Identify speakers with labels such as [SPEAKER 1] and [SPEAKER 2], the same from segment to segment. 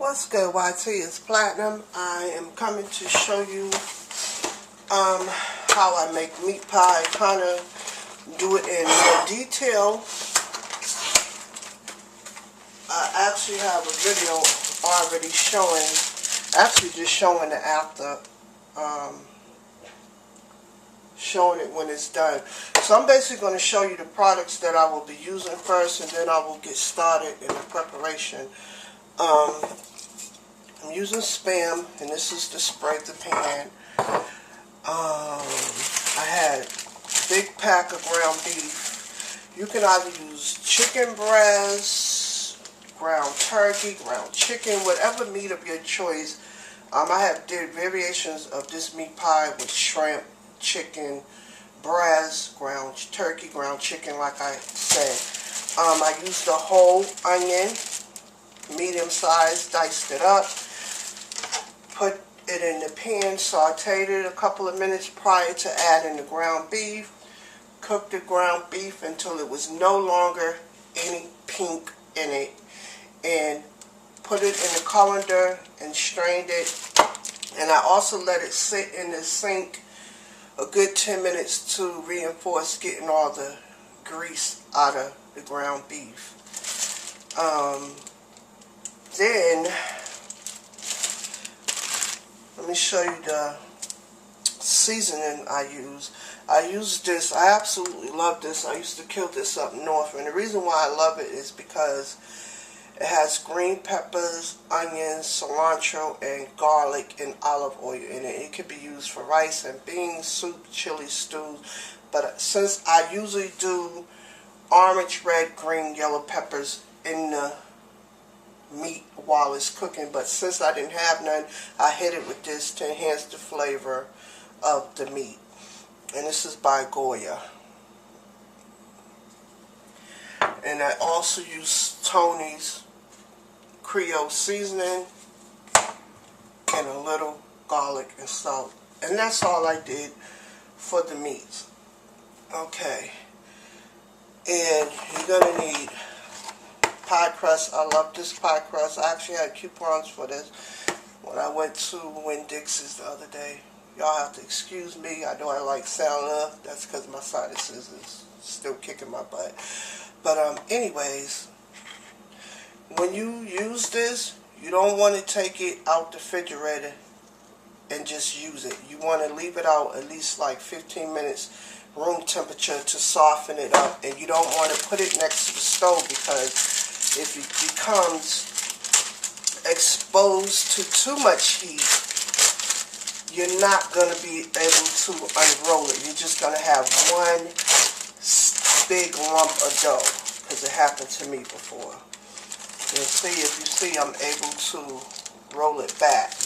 [SPEAKER 1] What's good, YT? It's Platinum. I am coming to show you how I make meat pie. Kind of do it in more detail. I actually have a video already showing, actually just showing the after, showing it when it's done. So I'm basically going to show you the products that I will be using first, and then I will get started in the preparation. I'm using Spam, and this is to spray the pan. I had a big pack of ground beef. You can either use chicken breast, ground turkey, ground chicken, whatever meat of your choice. I did variations of this meat pie with shrimp, chicken, breast, ground turkey, ground chicken, like I said. I used a whole onion, medium size, diced it up, put it in the pan, sauteed it a couple of minutes prior to adding the ground beef, cooked the ground beef until it was no longer any pink in it, and put it in the colander and strained it. And I also let it sit in the sink a good 10 minutes to reinforce getting all the grease out of the ground beef. Then let me show you the seasoning I use. I use this. I absolutely love this. I used to kill this up north, and the reason why I love it is because it has green peppers, onions, cilantro, and garlic and olive oil in it. It could be used for rice and beans, soup, chili, stews. But since I usually do orange, red, green, yellow peppers in the meat while it's cooking, but since I didn't have none, I hit it with this to enhance the flavor of the meat. And this is by Goya. And I also use Tony's Creole seasoning and a little garlic and salt. And that's all I did for the meats. Okay. And you're going to need pie crust. I love this pie crust. I actually had coupons for this when I went to Winn-Dixie's the other day. Y'all have to excuse me. I know I like salad. That's because my sinuses is still kicking my butt. But anyways, when you use this, you don't want to take it out the refrigerator and just use it. You want to leave it out at least like 15 minutes room temperature to soften it up. And you don't want to put it next to the stove, because if it becomes exposed to too much heat, you're not going to be able to unroll it. You're just going to have one big lump of dough, because it happened to me before. And see, if you see, I'm able to roll it back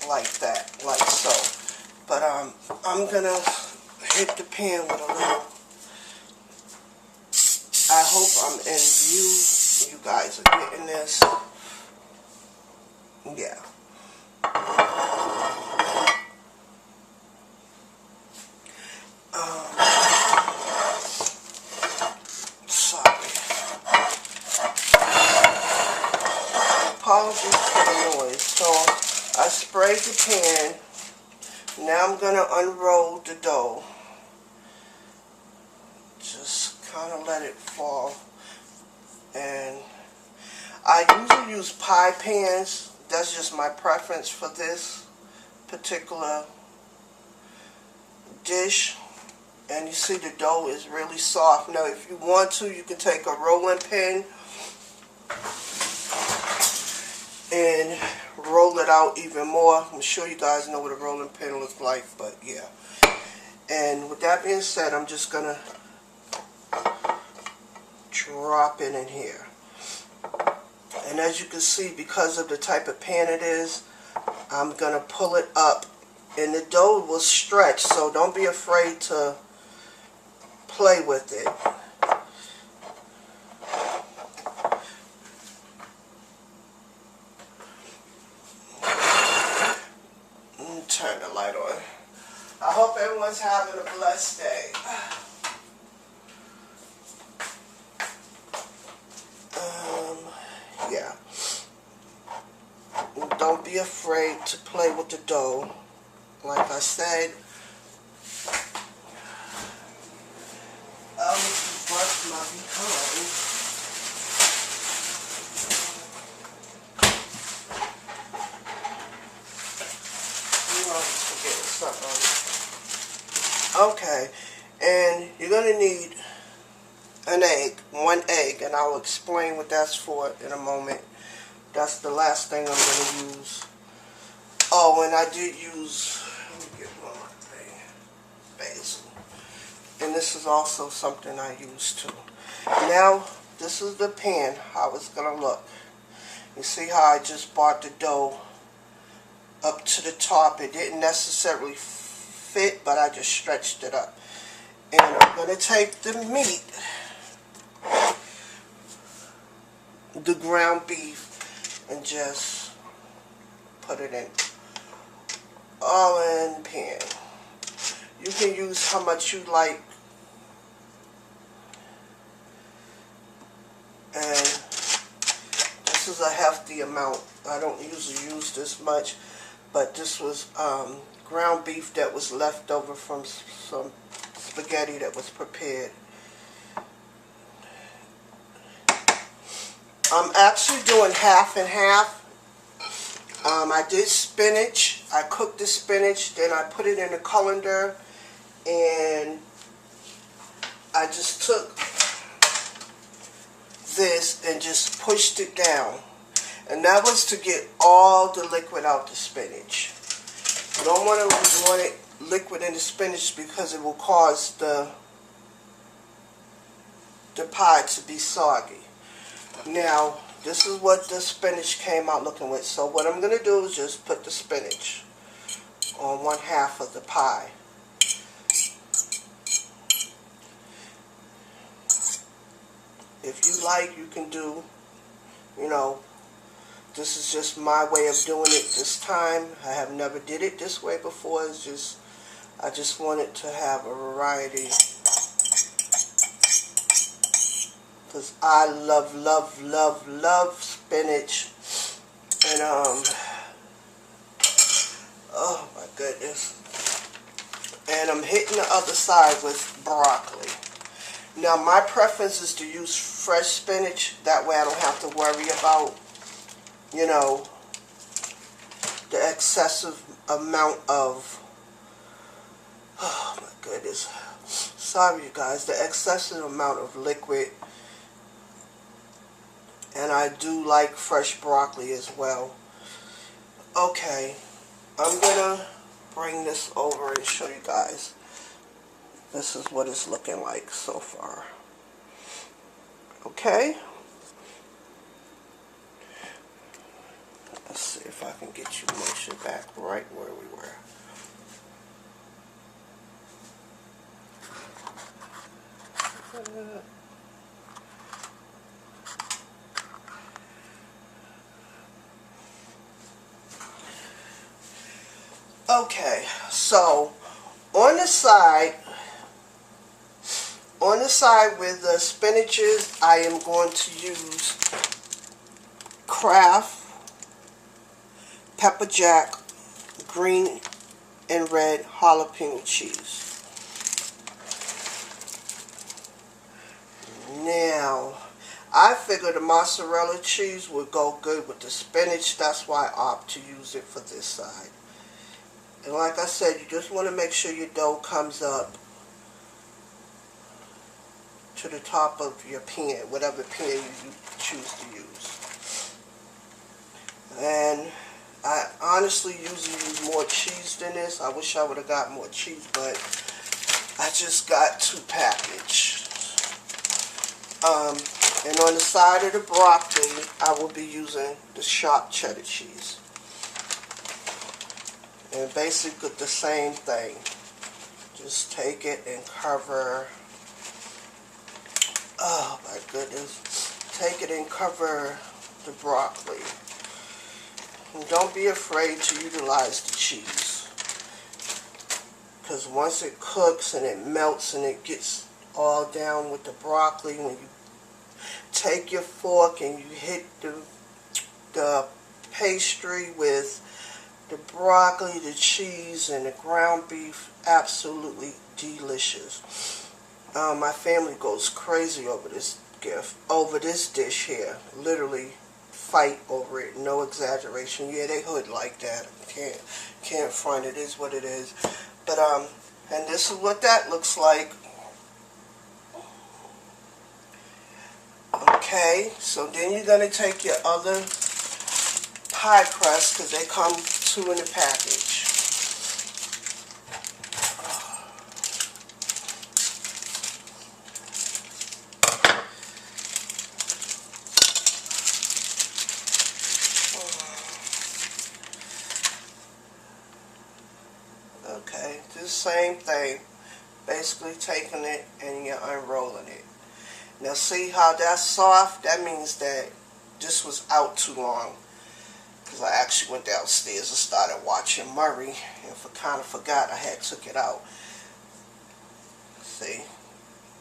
[SPEAKER 1] like that, like so. But I'm going to hit the pan with a little. I hope I'm in view. You guys are getting this. Yeah. Sorry. Apologies for the noise. So I sprayed the pan. Now I'm going to unroll the dough. Just kind of let it fall. And I usually use pie pans. That's just my preference for this particular dish. And you see the dough is really soft. Now if you want to, you can take a rolling pin and roll it out even more. I'm sure you guys know what a rolling pin looks like, but yeah. And with that being said, I'm just going to drop it in here. And as you can see, because of the type of pan it is, I'm going to pull it up. And the dough will stretch, so don't be afraid to play with it. Turn the light on. I hope everyone's having a blessed day. Yeah. don't be afraid to play with the dough. Like I said, I'll brush my behind. You always forget something. Okay, and you're going to need an egg, one egg, and I'll explain what that's for in a moment. That's the last thing I'm going to use. Oh, and I did use, let me get one more thing, basil. And this is also something I use too. Now, this is the pan, how it's going to look. You see how I just brought the dough up to the top. It didn't necessarily fit, but I just stretched it up. And I'm going to take the meat, the ground beef, and just put it in, all in pan. You can use how much you like, and this is a hefty amount. I don't usually use this much, but this was ground beef that was left over from some spaghetti that was prepared. I'm actually doing half and half. I did spinach. I cooked the spinach, then I put it in a colander, and I just took this and just pushed it down. And that was to get all the liquid out the spinach. You don't want it liquid in the spinach because it will cause the pie to be soggy. Now, this is what the spinach came out looking with. So what I'm going to do is just put the spinach on one half of the pie. If you like, you can do, you know, this is just my way of doing it this time. I have never did it this way before. It's just, I just wanted to have a variety. Because I love, love, love, love spinach. And, oh my goodness. And I'm hitting the other side with broccoli. Now my preference is to use fresh spinach. That way I don't have to worry about, you know, the excessive amount of, oh my goodness. Sorry you guys, the excessive amount of liquid. And I do like fresh broccoli as well. Okay, I'm going to bring this over and show you guys. This is what it's looking like so far. Okay. Let's see if I can get you motion back right where we were. Okay, so on the side with the spinaches, I am going to use Kraft pepper jack, green and red jalapeno cheese. Now, I figured the mozzarella cheese would go good with the spinach. That's why I opt to use it for this side. And like I said, you just want to make sure your dough comes up to the top of your pan, whatever pan you choose to use. And I honestly usually use more cheese than this. I wish I would have got more cheese, but I just got 2 packages. And on the side of the broccoli, I will be using the sharp cheddar cheese. And basically the same thing. Just take it and cover, oh my goodness, take it and cover the broccoli. And don't be afraid to utilize the cheese. Because once it cooks and it melts and it gets all down with the broccoli, when you take your fork and you hit the pastry with the broccoli, the cheese, and the ground beef. Absolutely delicious. My family goes crazy over this dish here. Literally fight over it. No exaggeration. Yeah, they hood like that. Can't front it. Is what it is. But and this is what that looks like. Okay, so then you're gonna take your other pie crust, because they come 2 in the package. Okay, the same thing. Basically taking it and you're unrolling it. Now see how that's soft? That means that this was out too long. Because I actually went downstairs and started watching Murray, and kind of forgot I had took it out. See?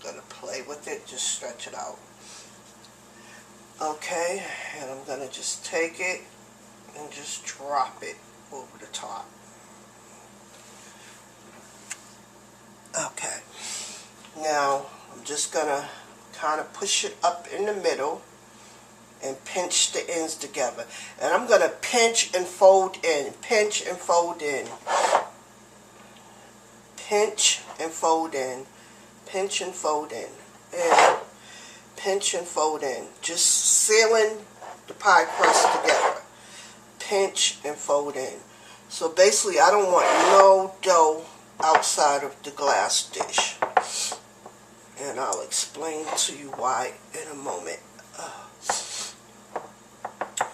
[SPEAKER 1] Gonna play with it, just stretch it out. Okay, and I'm gonna just take it and just drop it over the top. Okay, now I'm just gonna kind of push it up in the middle and pinch the ends together. And I'm gonna pinch and fold in, pinch and fold in, pinch and fold in, pinch and fold in, and pinch and fold in. Just sealing the pie crust together. Pinch and fold in. So basically I don't want no dough outside of the glass dish. And I'll explain to you why in a moment.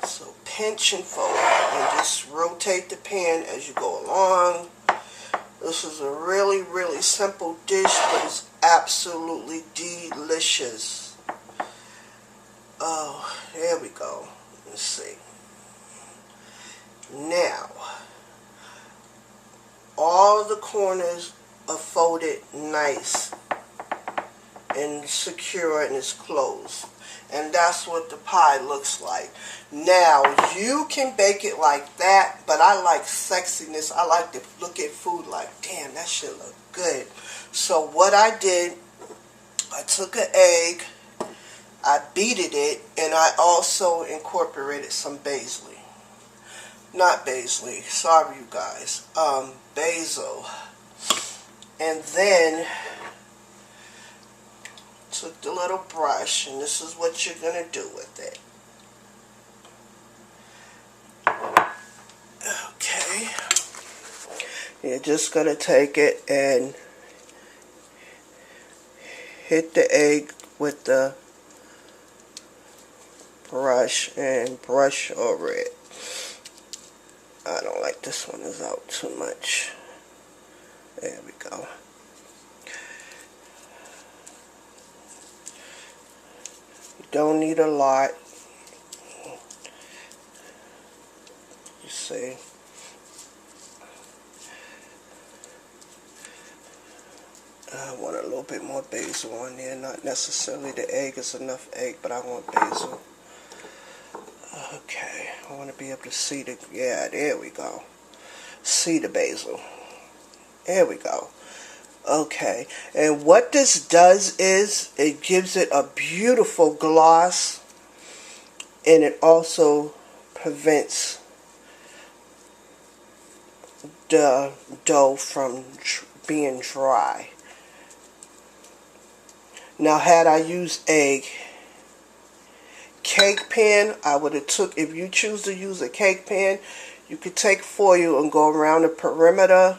[SPEAKER 1] So pinch and fold and just rotate the pan as you go along. This is a really, really simple dish, but it's absolutely delicious. Oh, there we go. Let's see. Now, all the corners are folded nice and secure and it's closed. And that's what the pie looks like. Now, you can bake it like that, but I like sexiness. I like to look at food like, damn, that shit look good. So what I did, I took an egg, I beated it, and I also incorporated some basil. Not basil, sorry you guys, basil. And then took the little brush, and this is what you're going to do with it. Okay. You're just going to take it and hit the egg with the brush and brush over it. I don't like this one is out too much. There we go. You don't need a lot. You see. I want a little bit more basil on there. Not necessarily the egg is enough egg, but I want basil. Okay, I want to be able to see the, yeah, there we go. See the basil. There we go. Okay, and what this does is it gives it a beautiful gloss, and it also prevents the dough from being dry. Now, had I used a cake pan, I would have took, if you choose to use a cake pan, you could take foil and go around the perimeter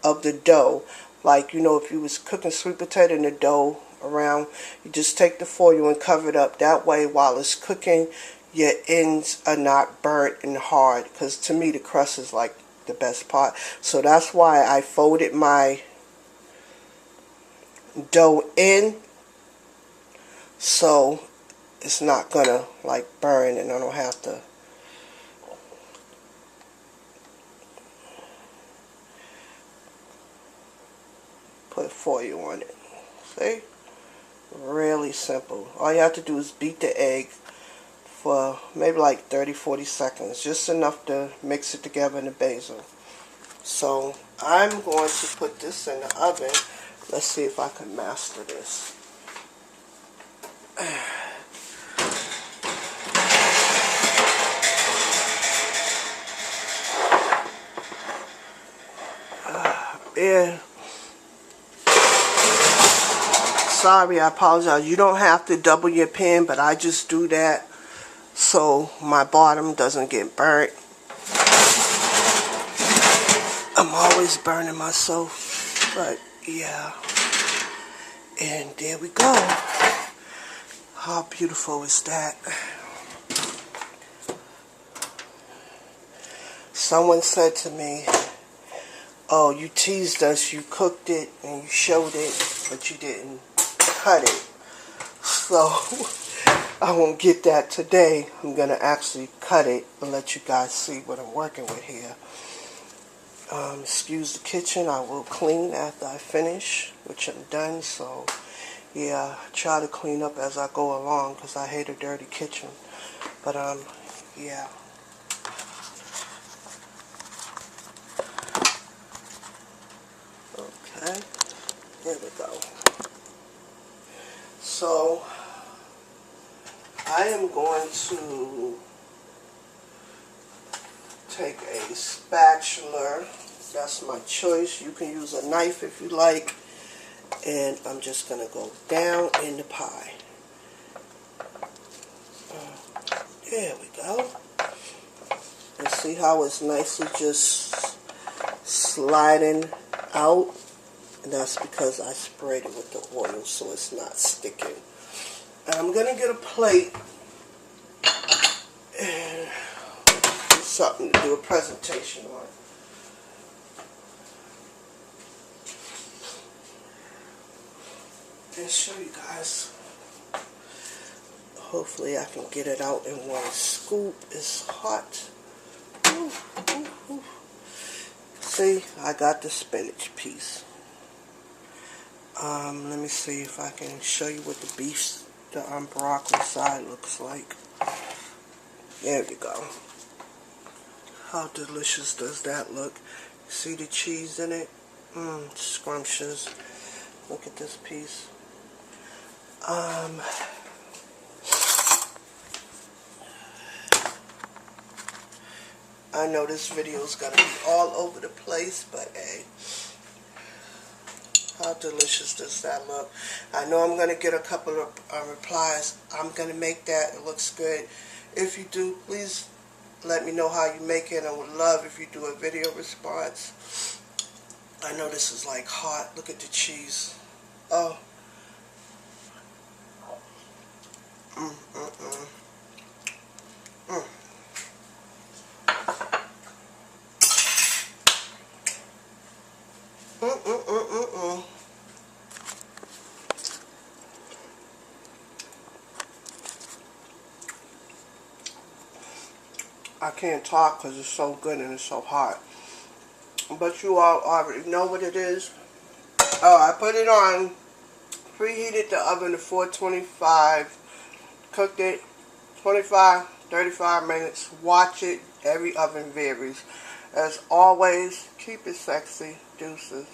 [SPEAKER 1] of the dough. Like, you know, if you was cooking sweet potato and the dough around, you just take the foil and cover it up. That way, while it's cooking, your ends are not burnt and hard. Because to me, the crust is like the best part. So that's why I folded my dough in, so it's not gonna like burn, and I don't have to put foil on it. See? Really simple. All you have to do is beat the egg for maybe like 30-40 seconds, just enough to mix it together in the basil. So I'm going to put this in the oven. Let's see if I can master this. Yeah. Sorry, I apologize. You don't have to double your pan, but I just do that so my bottom doesn't get burnt. I'm always burning myself, but yeah. And there we go. How beautiful is that? Someone said to me, oh, you teased us, you cooked it and you showed it, but you didn't cut it. So I won't get that today. I'm going to actually cut it and let you guys see what I'm working with here. Excuse the kitchen. I will clean after I finish, which I'm done. So yeah, try to clean up as I go along because I hate a dirty kitchen. But yeah. Okay, there we go. So I am going to take a spatula. That's my choice. You can use a knife if you like. And I'm just going to go down in the pie. There we go. And see how it's nicely just sliding out? And that's because I sprayed it with the oil so it's not sticking. And I'm going to get a plate and something to do a presentation on. And show you guys. Hopefully I can get it out in one scoop. It's hot. Ooh, ooh, ooh. See, I got the spinach piece. Let me see if I can show you what the beef, the broccoli side looks like. There we go. How delicious does that look? See the cheese in it? Scrumptious. Look at this piece. I know this video is going to be all over the place, but hey, how delicious does that look? I know I'm going to get a couple of replies. I'm going to make that. It looks good. If you do, please let me know how you make it. I would love if you do a video response. I know this is like hot. Look at the cheese. Oh. I can't talk because it's so good and it's so hot. But you all already know what it is. Oh, I put it on, preheated the oven to 425, cooked it 25, 35 minutes. Watch it. Every oven varies. As always, keep it sexy. Deuces.